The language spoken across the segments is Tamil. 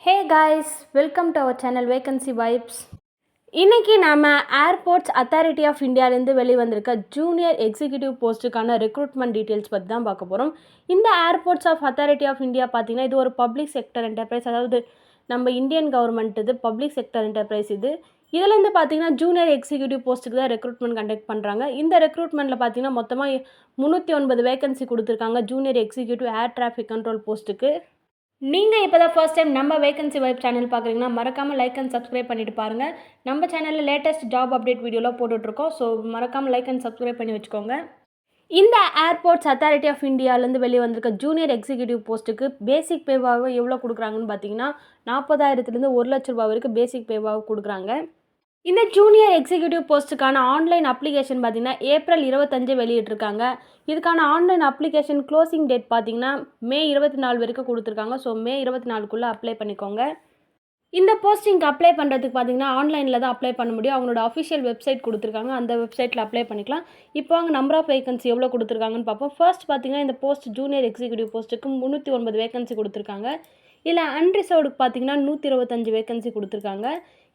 Hey guys, welcome to our channel vacancy vibes. இன்றைக்கி நாம் ஏர்போர்ட்ஸ் அத்தாரிட்டி ஆஃப் இந்தியாவிலேருந்து வெளிவந்திருக்க ஜூனியர் எக்ஸிக்யூட்டிவ் போஸ்ட்டுக்கான ரெக்ரூட்மெண்ட் டீட்டெயில்ஸ் பற்றி தான் பார்க்க போகிறோம். இந்த airports of authority of India பார்த்திங்கன்னா இது ஒரு பப்ளிக் செக்டர் என்டர்பிரைஸ், அதாவது நம்ம இந்தியன் கவர்மெண்ட் இது பப்ளிக் செக்டர் என்டர்பிரைஸ் இதுலேருந்து பார்த்திங்கன்னா ஜூனியர் எக்ஸிக்யூட்டிவ் போஸ்ட்டுக்கு தான் ரெக்ரூட்மெண்ட் கண்டக்ட் பண்ணுறாங்க. இந்த ரெக்ரூட்மெண்ட்டில் பார்த்திங்கன்னா மொத்தமாக 309 வேகன்சி கொடுத்துருக்காங்க junior executive air traffic control போஸ்ட்டுக்கு. நீங்கள் இப்போ தான் ஃபர்ஸ்ட் டைம் நம்ம வேகன்சி வைப் சேனல் பார்க்குறீங்கன்னா மறக்காமல் லைக் அண்ட் சப்ஸ்கிரைப் பண்ணிட்டு பாருங்கள். நம்ம சேனலில் லேட்டஸ்ட் ஜாப் அப்டேட் வீடியோலாம் போட்டுட்ருக்கோம். ஸோ மறக்காமல் லைக் அண்ட் சப்ஸ்கிரைப் பண்ணி வச்சுக்கோங்க. இந்த ஏர்போர்ட்ஸ் அத்தாரிட்டி ஆஃப் இந்தியாவிலேருந்து வெளியே வந்திருக்க ஜூனியர் எக்ஸிக்யூட்டிவ் போஸ்ட்டுக்கு பேசிக் பேவாக எவ்வளோ கொடுக்குறாங்கன்னு பார்த்தீங்கன்னா 40,000 1 லட்ச ரூபா வரைக்கும் பேசிக் பேவாக கொடுக்குறாங்க. இந்த ஜூனியர் எக்ஸிக்யூட்டிவ் போஸ்ட்டுக்கான ஆன்லைன் அப்ளிகேஷன் பார்த்திங்கன்னா ஏப்ரல் 25 வெளியிட்டிருக்காங்க. இதுக்கான ஆன்லைன் அப்ளிகேஷன் க்ளோசிங் டேட் பார்த்திங்கன்னா மே 24 வரைக்கும் கொடுத்துருக்காங்க. ஸோ மே 24க்குள்ளே அப்ளை பண்ணிக்கோங்க. இந்த போஸ்டிங்க்கு அப்ளை பண்ணுறதுக்கு பார்த்திங்கன்னா ஆன்லைனில் தான் அப்ளை பண்ண முடியும். அவங்களோட அஃபிஷியல் வெப்சைட் கொடுத்துருக்காங்க, அந்த வெப்சைட்டில் அப்ளை பண்ணிக்கலாம். இப்போ அவங்க நம்பர் ஆஃப் வேகன்சி எவ்வளோ கொடுத்துருக்காங்கன்னு பார்ப்போம். ஃபர்ஸ்ட் பார்த்திங்கன்னா இந்த போஸ்ட் ஜூனியர் எக்ஸிக்யூட்டிவ் போஸ்ட்டுக்கு 309 வேகன்சி கொடுத்துருக்காங்க. இதில் அன்ரிசர்வ்டுக்கு பார்த்திங்கன்னா 125 வேகன்சி கொடுத்துருக்காங்க.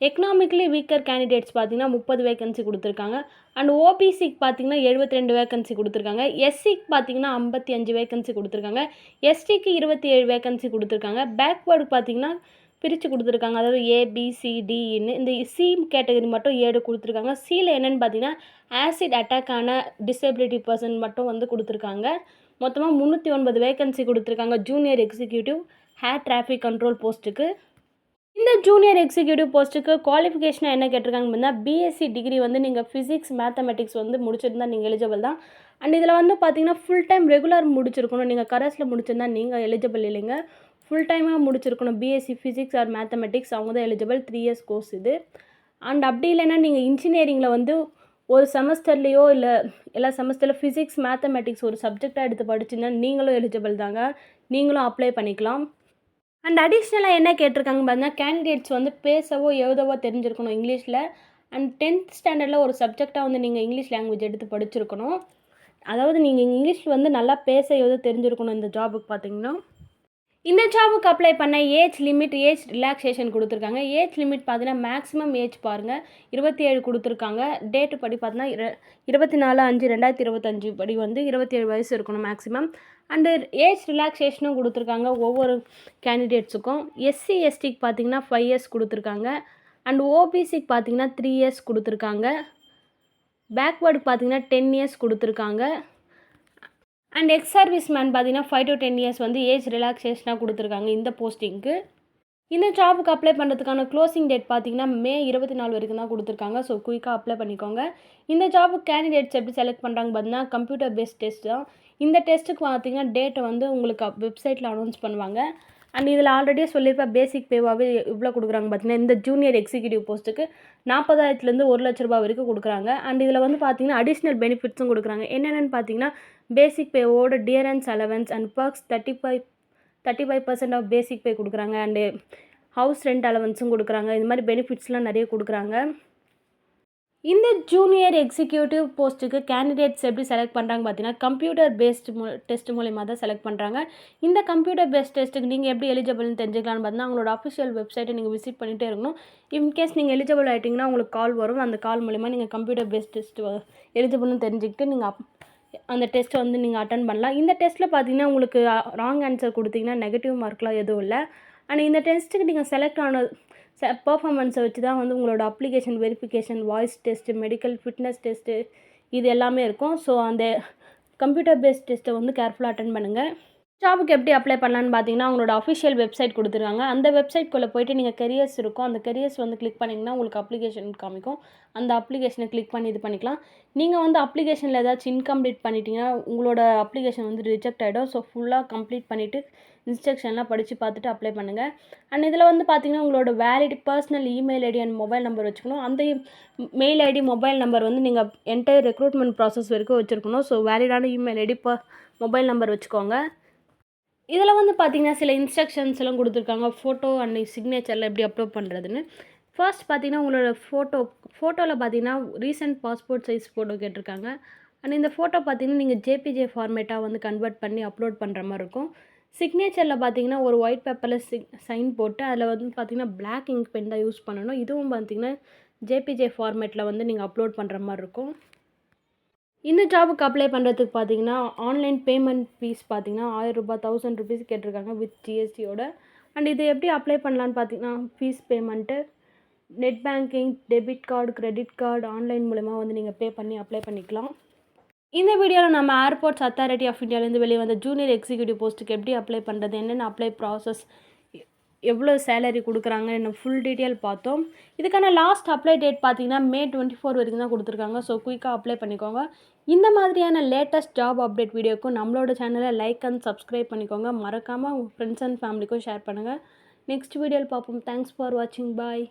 எக்கனாமிக்கலி வீக்கர் கேண்டிடேட்ஸ் பார்த்திங்கன்னா 30 வேகன்சி கொடுத்துருக்காங்க. அண்ட் ஓபிசிக்கு பார்த்திங்கன்னா 72 வேகன்சி கொடுத்துருக்காங்க. எஸ்சிக்கு பார்த்திங்கன்னா 55 வேகன்சி கொடுத்துருக்காங்க. எஸ்டிக்கு 27 வேகன்சி கொடுத்துருக்காங்க. பேக்வேர்டுக்கு பார்த்திங்கன்னா பிரித்து கொடுத்துருக்காங்க, அதாவது ஏபிசிடின்னு. இந்த சி கேட்டகரி மட்டும் 7 கொடுத்துருக்காங்க. சியில் என்னென்னு பார்த்திங்கன்னா ஆசிட் அட்டாக்கான டிசபிலிட்டி பர்சன் மட்டும் வந்து கொடுத்துருக்காங்க. மொத்தமாக 309 வேகன்சி கொடுத்துருக்காங்க junior executive air traffic control போஸ்ட்டுக்கு. இந்த ஜூனியர் எக்ஸிக்யூட்டிவ் போஸ்ட்டுக்கு குவாலிஃபிகேஷனாக என்ன கேட்டிருக்காங்க அப்படின்னா பிஎஸ்சி டிகிரி வந்து நீங்கள் ஃபிசிக்ஸ் மேத்தமெட்டிக்ஸ் வந்து முடிச்சிருந்தால் நீங்கள் எலிஜிபிள் தான். அண்ட் இதில் வந்து பார்த்தீங்கன்னா ஃபுல் டைம் ரெகுலர் முடிச்சிருக்கணும். நீங்கள் கரஸில் முடிச்சிருந்தால் நீங்கள் எலிஜிபிள் இல்லைங்க. ஃபுல் டைமாக முடிச்சிருக்கணும். பிஎஸ்சி ஃபிசிக்ஸ் ஆர் மேத்தமெட்டிக்ஸ் அவங்க தான் எலிஜிபிள். 3 இயர்ஸ் கோர்ஸ் இது. அண்ட் அப்படி இல்லைன்னா நீங்கள் இன்ஜினியரிங்கில் வந்து ஒரு செமஸ்டர்லேயோ இல்லை எல்லா செமஸ்டரில் ஃபிசிக்ஸ் மேத்தமெட்டிக்ஸ் ஒரு சப்ஜெக்டாக எடுத்து படிச்சிங்கன்னா நீங்களும் எலிஜிபிள் தாங்க. நீங்களும் அப்ளை பண்ணிக்கலாம். அண்ட் அடிஷ்னலாக என்ன கேட்டிருக்காங்க பார்த்தீங்கன்னா கேண்டிடேட்ஸ் வந்து பேசவோ எழுதவோ தெரிஞ்சிருக்கணும் இங்கிலீஷில். அண்ட் 10th ஸ்டாண்டர்டில் ஒரு சப்ஜெக்டாக வந்து நீங்கள் இங்கிலீஷ் லாங்குவேஜ் எடுத்து படிச்சிருக்கணும். அதாவது நீங்கள் இங்கிலீஷ் வந்து நல்லா பேச எழுத தெரிஞ்சிருக்கணும் இந்த ஜாபுக்கு பார்த்தீங்கன்னா. இந்த ஜாபுக்கு அப்ளை பண்ண ஏஜ் ரிலாக்ஸேஷன் கொடுத்துருக்காங்க. ஏஜ் லிமிட் பார்த்தீங்கன்னா மேக்ஸிமம் ஏஜ் பாருங்கள் 27 கொடுத்துருக்காங்க. டேட்டு படி பார்த்தீங்கன்னா 24/5/2025 படி வந்து 27 வயசு இருக்கணும் மேக்ஸிமம். அண்டு ஏஜ் ரிலாக்ஸேஷனும் கொடுத்துருக்காங்க ஒவ்வொரு கேண்டிடேட்ஸுக்கும். எஸ்சி எஸ்டிக்கு பார்த்தீங்கன்னா 5 இயர்ஸ் கொடுத்துருக்காங்க. அண்ட் ஓபிசிக்கு பார்த்தீங்கன்னா 3 இயர்ஸ் கொடுத்துருக்காங்க. பேக்வேர்டுக்கு பார்த்தீங்கன்னா 10 இயர்ஸ் கொடுத்துருக்காங்க. அண்ட் எக்ஸ் சர்வீஸ் மேன் பார்த்தீங்கன்னா 5 to 10 இயர்ஸ் வந்து ஏஜ் ரிலாக்ஸேஷனாக கொடுத்துருக்காங்க இந்த போஸ்டிங்க்கு. இந்த ஜாபுக்கு அப்ளை பண்ணுறதுக்கான க்ளோசிங் டேட் பார்த்தீங்கன்னா மே 24 வரைக்கும் தான் கொடுத்துருக்காங்க. ஸோ குயிக்காக அப்ளை பண்ணிக்கோங்க. இந்த ஜாபுக்கு கேண்டிடேட்ஸ் எப்படி செலக்ட் பண்ணுறாங்க பார்த்தீங்கன்னா கம்ப்யூட்டர் பேஸ்ட் டெஸ்ட் தான். இந்த டெஸ்ட்டுக்கு பார்த்தீங்கன்னா டேட்டை வந்து உங்களுக்கு வெப்சைட்டில் அனௌன்ஸ் பண்ணுவாங்க. அண்ட் இதில் ஆல்ரெடியே சொல்லியிருப்பேன் பேசிக் பேவாகவே இவ்வளோ கொடுக்குறாங்க பார்த்தீங்கன்னா இந்த ஜூனியர் எக்ஸிக்யூட்டிவ் போஸ்ட்டுக்கு 40,000 1 லட்ச ரூபா வரைக்கும் கொடுக்குறாங்க. அண்ட் இதில் வந்து பார்த்தீங்கன்னா அடிஷ்னல் பெனிஃபிட்ஸும் கொடுக்குறாங்க. என்னென்னு பார்த்தீங்கன்னா பேசிக் பேவோட dearness allowance and perks 35% of basic pay கொடுக்குறாங்க. அண்டு ஹவுஸ் ரெண்ட் அலவன்ஸும் கொடுக்குறாங்க. இது மாதிரி பெனிஃபிட்ஸ்லாம் நிறைய கொடுக்குறாங்க. இந்த ஜூனியர் எக்ஸிக்யூட்டிவ் போஸ்ட்டுக்கு கேண்டிடேட்ஸ் எப்படி செலக்ட் பண்ணுறாங்க பார்த்தீங்கன்னா கம்ப்யூட்டர் பேஸ்ட் டெஸ்ட் மூலிமா தான் செலக்ட் பண்ணுறாங்க. இந்த கம்ப்யூட்டர் பேஸ்ட் டெஸ்ட்டுக்கு நீங்கள் எப்படி எலிஜிபிள்னு தெரிஞ்சுக்கலான்னு பார்த்தீங்கன்னா அவங்களோட அஃபிஷியல் வெப்சைட்டை நீங்கள் விசிட் பண்ணிகிட்டே இருக்கணும். இன்கேஸ் நீங்கள் எலிஜிபிள் ஆகிட்டிங்கன்னா உங்களுக்கு கால் வரும். அந்த கால் மூலிமா நீங்கள் கம்ப்யூட்டர் பேஸ்ட் டெஸ்ட் எலிஜிபிள்னு தெரிஞ்சுக்கிட்டு நீங்கள் அந்த டெஸ்ட்டை வந்து நீங்கள் அட்டன் பண்ணலாம். இந்த டெஸ்ட்டில் பார்த்தீங்கன்னா உங்களுக்கு ராங் ஆன்சர் கொடுத்தீங்கன்னா நெகட்டிவ் மார்க்லாம் எதுவும் இல்லை. அண்ட் இந்த டெஸ்ட்டுக்கு நீங்கள் செலக்ட் ஆன பர்ஃபார்மன்ஸை வச்சு தான் வந்து உங்களோட application verification, voice test, medical fitness test இது எல்லாமே இருக்கும். ஸோ அந்த கம்ப்யூட்டர் பேஸ்ட் டெஸ்ட்டை வந்து கேர்ஃபுல்லாக அட்டன் பண்ணுங்கள். ஜாபுக்கு எப்படி அப்ளை பண்ணலான்னு பார்த்தீங்கன்னா அவங்களோட அஃபிஷியல் வெப்சைட் கொடுத்துருக்காங்க. அந்த வெப்சைட்குள்ளே போய்ட்டு நீங்கள் கெரியர்ஸ் இருக்கும். அந்த கெரியர்ஸ் வந்து கிளிக் பண்ணிங்கன்னா உங்களுக்கு அப்ளிகேஷன் காமிக்கும். அந்த அப்ளிகேஷனை கிளிக் பண்ணி இது பண்ணிக்கலாம். நீங்கள் வந்து அப்ளிகேஷனில் ஏதாச்சும் இன்கம்ப்ளீட் பண்ணிட்டீங்கன்னா உங்களோட அப்ளிகேஷன் வந்து ரிஜெக்ட் ஆகிடும். ஸோ ஃபுல்லாக கம்ப்ளீட் பண்ணிவிட்டு இன்ஸ்ட்ரக்ஷன்லாம் படித்து பார்த்துட்டு அப்ளை பண்ணுங்கள். அண்ட் இதில் வந்து பார்த்தீங்கன்னா உங்களோட valid personal email ID and mobile number வச்சுக்கணும். அந்த மெயில் ஐடி மொபைல் நம்பர் வந்து நீங்கள் என்டையர் ரெக்ரூட்மெண்ட் ப்ராசஸ் வரைக்கும் வச்சுருக்கணும். ஸோ வேலிடான இமெயில் ஐடி மொபைல் நம்பர் வச்சுக்கோங்க. இதில் வந்து பார்த்திங்கன்னா சில இன்ஸ்ட்ரக்ஷன்ஸ் எல்லாம் கொடுத்துருக்காங்க. ஃபோட்டோ அண்ட் சிக்னேச்சரில் எப்படி அப்லோட் பண்ணுறதுன்னு. ஃபர்ஸ்ட் பார்த்திங்கன்னா உங்களோட ஃபோட்டோவில் பார்த்திங்கன்னா ரீசெண்ட் பாஸ்போர்ட் சைஸ் ஃபோட்டோ கேட்டிருக்காங்க. அண்ட் இந்த ஃபோட்டோ பார்த்திங்கன்னா நீங்கள் ஜேபிஜே ஃபார்மேட்டாக வந்து கன்வெர்ட் பண்ணி அப்லோட் பண்ணுற மாதிரி இருக்கும். சிக்னேச்சரில் பார்த்தீங்கன்னா ஒரு ஒயிட் பேப்பரில் சைன் போட்டு அதில் வந்து பார்த்தீங்கன்னா பிளாக் இங்க் பென் தான் யூஸ் பண்ணணும். இதுவும் பார்த்தீங்கன்னா ஜேபிஜே ஃபார்மேட்டில் வந்து நீங்கள் அப்லோட் பண்ணுற மாதிரி இருக்கும். இந்த ஜாபுக்கு அப்ளை பண்ணுறதுக்கு பார்த்தீங்கன்னா ஆன்லைன் பேமெண்ட் ஃபீஸ் பார்த்தீங்கன்னா ₹1000 ₹1000 கேட்டிருக்காங்க வித் ஜிஎஸ்டியோட. அண்ட் இது எப்படி அப்ளை பண்ணலான்னு பார்த்தீங்கன்னா fees payment net banking, debit card, credit card online மூலமா வந்து நீங்கள் பே பண்ணி அப்ளை பண்ணிக்கலாம். இந்த வீடியோவில் நம்ம ஏர்போர்ட்ஸ் அத்தாரிட்டி ஆஃப் இந்தியாவிலேருந்து வெளியே வந்த ஜூனியர் எக்ஸிக்யூட்டிவ் போஸ்ட்டுக்கு எப்படி அப்ளை பண்ணுறது, என்னென்ன அப்ளை ப்ராசஸ், எவ்வளோ சேலரி கொடுக்குறாங்க, என்ன ஃபுல் டீட்டெயில் பார்த்தோம். இதுக்கான லாஸ்ட் அப்ளை டேட் பார்த்தீங்கன்னா May 24 வரைக்கும் தான் கொடுத்துருக்காங்க. ஸோ குயிக்காக அப்ளை பண்ணிக்கோங்க. இந்த மாதிரியான லேட்டஸ்ட் ஜாப் அப்டேட் வீடியோக்கும் நம்மளோட சேனலை லைக் அண்ட் சப்ஸ்கிரைப் பண்ணிக்கோங்க. மறக்காமல் உங்கள் ஃப்ரெண்ட்ஸ் அண்ட் ஃபேமிலிக்கும் ஷேர் பண்ணுங்கள். நெக்ஸ்ட் வீடியோவில் பார்ப்போம். தேங்க்ஸ் ஃபார் வாட்சிங். பாய்.